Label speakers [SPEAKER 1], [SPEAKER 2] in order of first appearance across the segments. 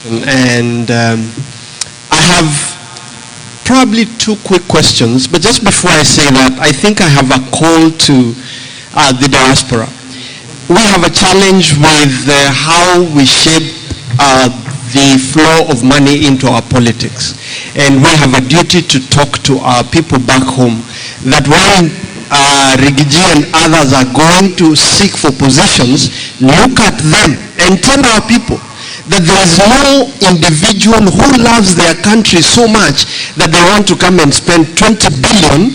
[SPEAKER 1] And I have probably two quick questions, but just before I say that, I think I have a call to the diaspora. We have a challenge with how we shape the flow of money into our politics. And we have a duty to talk to our people back home that when Rigiji and others are going to seek for positions, look at them and tell our people that there is no individual who loves their country so much that they want to come and spend 20 billion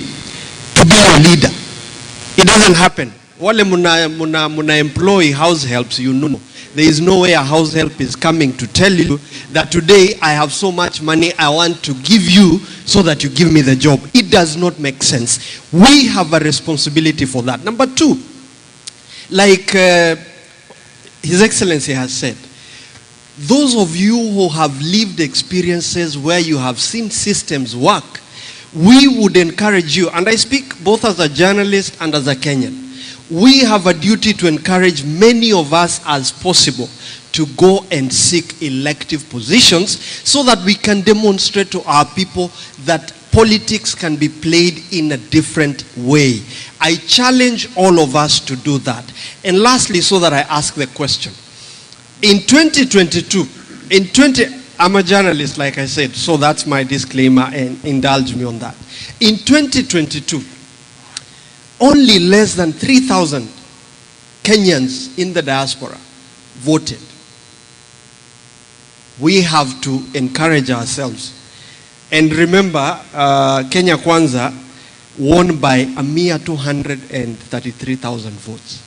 [SPEAKER 1] to be a leader. It doesn't happen. Wale muna employ house helps, you know. There is no way a house help is coming to tell you that today I have so much money I want to give you so that you give me the job. It does not make sense. We have a responsibility for that. Number two, like His Excellency has said, those of you who have lived experiences where you have seen systems work, we would encourage you, and I speak both as a journalist and as a Kenyan, we have a duty to encourage many of us as possible to go and seek elective positions so that we can demonstrate to our people that politics can be played in a different way. I challenge all of us to do that. And lastly, so that I ask the question, in 2022, I'm a journalist, like I said, so that's my disclaimer, and indulge me on that. In 2022, only less than 3,000 Kenyans in the diaspora voted. We have to encourage ourselves. And remember, Kenya Kwanza won by a mere 233,000 votes.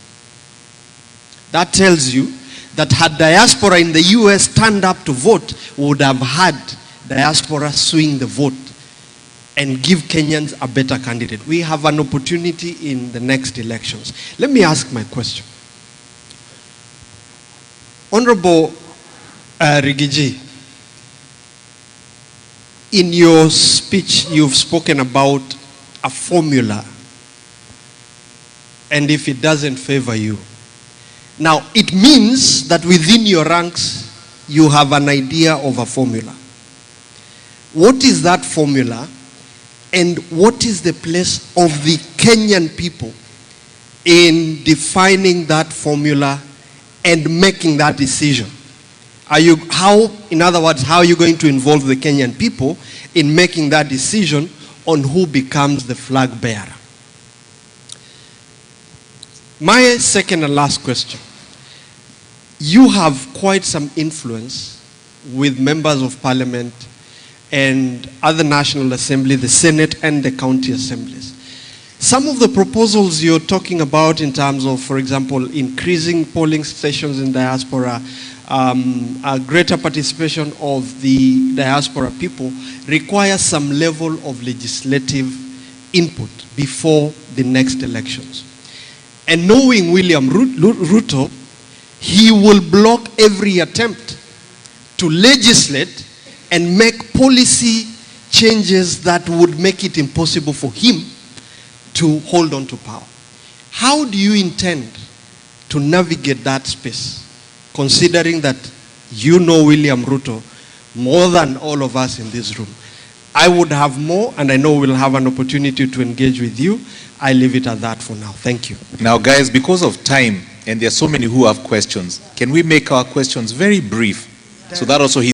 [SPEAKER 1] That tells you that had diaspora in the US stand up to vote, we would have had diaspora swing the vote and give Kenyans a better candidate. We have an opportunity in the next elections. Let me ask my question. Honorable Rigiji, in your speech, you've spoken about a formula, and if it doesn't favor you. Now, it means that within your ranks, you have an idea of a formula. What is that formula? And what is the place of the Kenyan people in defining that formula and making that decision? In other words, how are you going to involve the Kenyan people in making that decision on who becomes the flag bearer? My second and last question. You have quite some influence with members of parliament and other National Assembly, the Senate and the county assemblies. Some of the proposals you're talking about in terms of, for example, increasing polling stations in diaspora, a greater participation of the diaspora people require some level of legislative input before the next elections. And knowing William Ruto, he will block every attempt to legislate and make policy changes that would make it impossible for him to hold on to power. How do you intend to navigate that space, considering that you know William Ruto more than all of us in this room? I would have more, and I know we'll have an opportunity to engage with you. I leave it at that for now. Thank you.
[SPEAKER 2] Now, guys, because of time, and there are so many who have questions, can we make our questions very brief so that also he